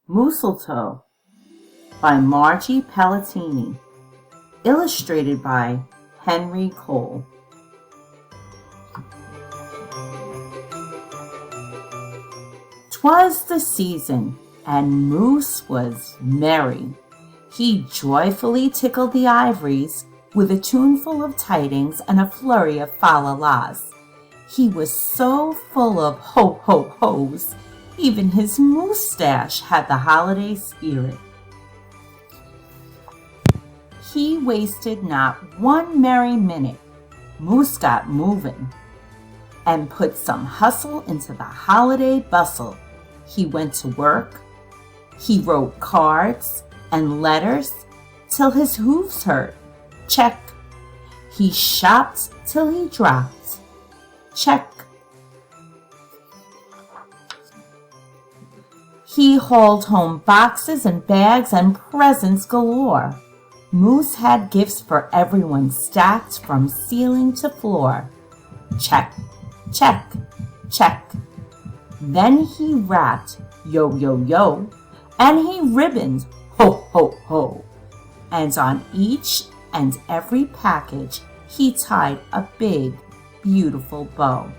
Moostletoe by Margie Palatini. Illustrated by Henry Cole. "'Twas the season, and Moose was merry. He joyfully tickled the ivories with a tuneful of tidings and a flurry of fa-la-las. He was so full of ho-ho-hos, even his moustache had the holiday spirit. He wasted not one merry minute. Moose got moving and put some hustle into the holiday bustle. He went to work. He wrote cards and letters till his hooves hurt. Check. He shopped till he dropped. Check. He hauled home boxes and bags and presents galore. Moose had gifts for everyone stacked from ceiling to floor. Check, check, check. Then he wrapped yo, yo, yo, and he ribboned ho, ho, ho. And on each and every package he tied a big, beautiful bow.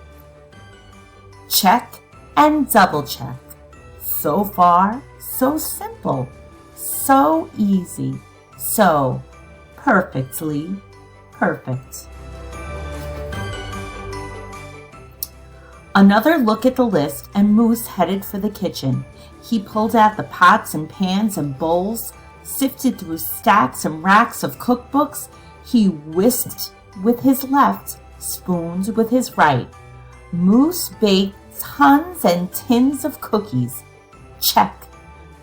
Check and double check. So far, so simple, so easy, so perfectly perfect. Another look at the list, and Moose headed for the kitchen. He pulled out the pots and pans and bowls, sifted through stacks and racks of cookbooks. He whisked with his left, spooned with his right. Moose baked tons and tins of cookies. Check.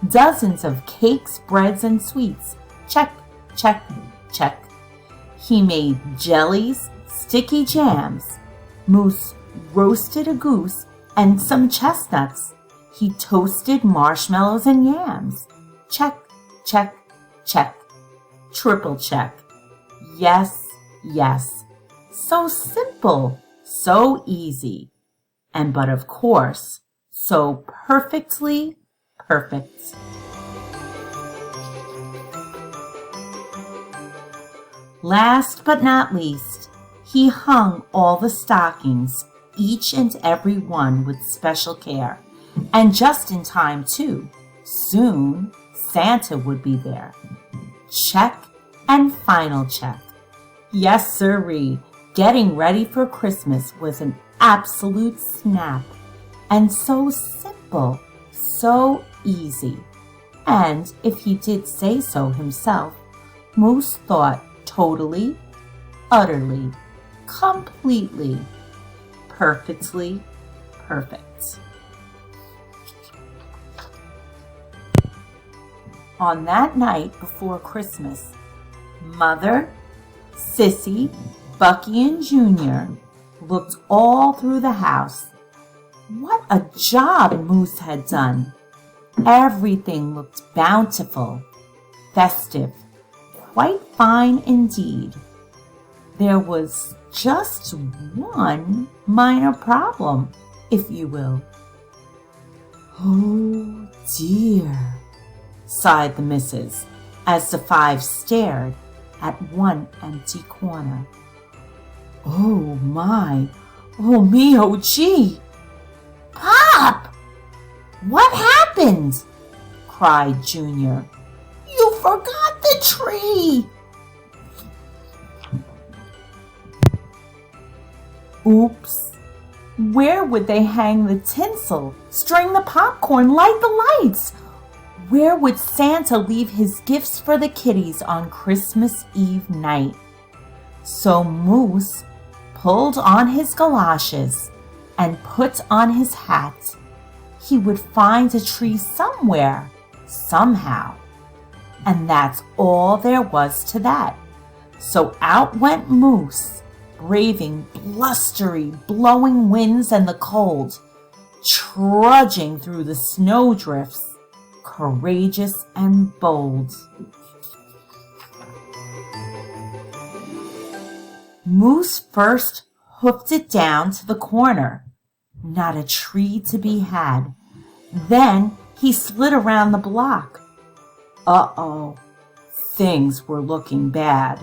Dozens of cakes, breads, and sweets. Check, check, check. He made jellies, sticky jams. Moose roasted a goose and some chestnuts. He toasted marshmallows and yams. Check, check, check. Triple check. Yes, yes. So simple, so easy. And but of course, so perfectly perfect. Last but not least, he hung all the stockings, each and every one with special care. And just in time, too. Soon, Santa would be there. Check and final check. Yes, sirree, getting ready for Christmas was an absolute snap. And so simple, so easy. And if he did say so himself, Moose thought totally, utterly, completely, perfectly perfect. On that night before Christmas, Mother, Sissy, Bucky, and Junior looked all through the house. What a job Moose had done! Everything looked bountiful, festive, quite fine indeed. There was just one minor problem, if you will. "Oh dear," sighed the missus, as the five stared at one empty corner. "Oh my, oh me, oh gee! Pop! What happened?" cried Junior. "You forgot the tree!" Oops! Where would they hang the tinsel, string the popcorn, light the lights? Where would Santa leave his gifts for the kiddies on Christmas Eve night? So Moose pulled on his galoshes and put on his hat. He would find a tree somewhere, somehow. And that's all there was to that. So out went Moose, braving blustery, blowing winds and the cold, trudging through the snowdrifts, courageous and bold. Moose first hoofed it down to the corner. Not a tree to be had. Then He slid around the block. Uh-oh, things were looking bad.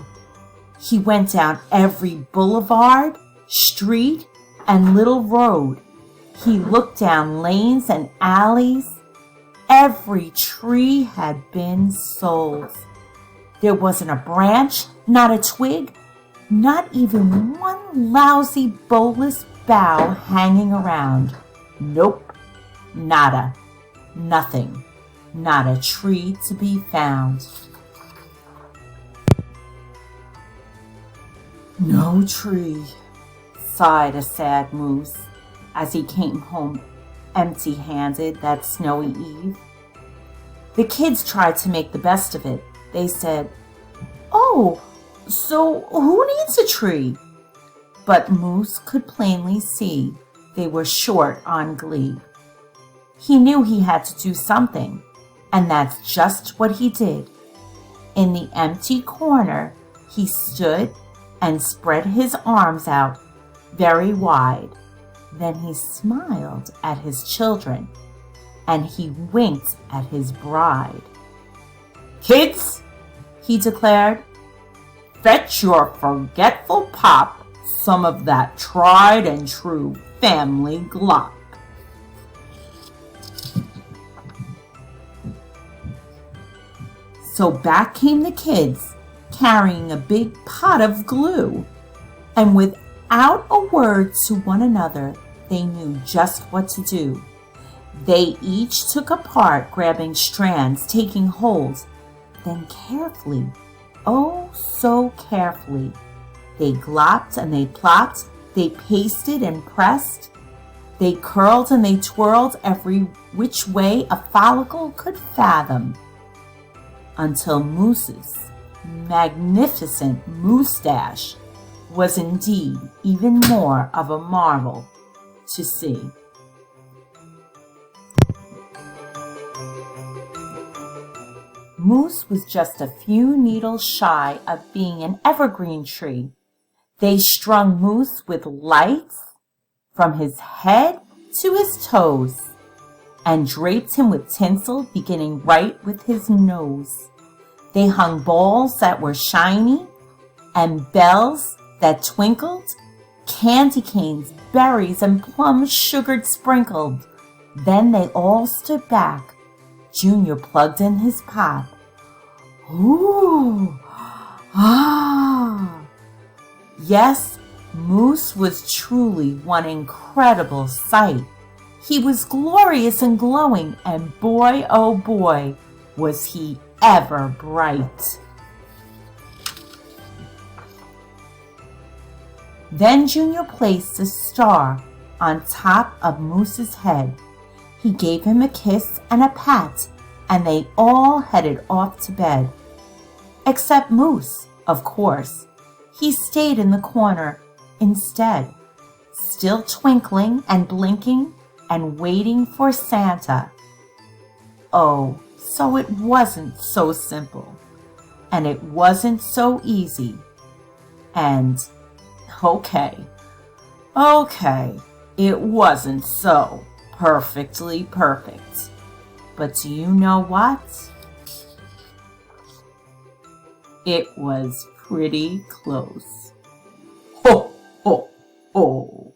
He went down every boulevard, street, and little road. He looked down lanes and alleys. Every tree had been sold. There wasn't a branch, not a twig, not even one lousy bolus bough hanging around. Nope, nada, nothing, not a tree to be found. No tree, sighed a sad moose as he came home empty-handed that snowy eve. The kids tried to make the best of it. They said, "Oh, so who needs a tree?" But Moose could plainly see they were short on glee. He knew he had to do something, and that's just what he did. In the empty corner, he stood and spread his arms out very wide. Then he smiled at his children, and he winked at his bride. "Kids," he declared, "fetch your forgetful pop some of that tried and true family glop." So back came the kids, carrying a big pot of glue, and without a word to one another, they knew just what to do. They each took a part, grabbing strands, taking holds, then carefully, oh so carefully, they glopped and they plopped, they pasted and pressed, they curled and they twirled every which way a follicle could fathom, until Moose's magnificent moustache was indeed even more of a marvel to see. Moose was just a few needles shy of being an evergreen tree. They strung Moose with lights from his head to his toes, and draped him with tinsel beginning right with his nose. They hung balls that were shiny, and bells that twinkled, candy canes, berries, and plums sugared sprinkled. Then they all stood back. Junior plugged in his pop. Ooh! Ah! Yes, Moose was truly one incredible sight. He was glorious and glowing, and boy, oh boy, was he ever bright. Then Junior placed a star on top of Moose's head. He gave him a kiss and a pat, and they all headed off to bed. Except Moose, of course. He stayed in the corner instead, still twinkling and blinking and waiting for Santa. Oh, so it wasn't so simple, and it wasn't so easy, and okay, it wasn't so perfectly perfect. But do you know what? It was pretty close. Ho, ho, ho.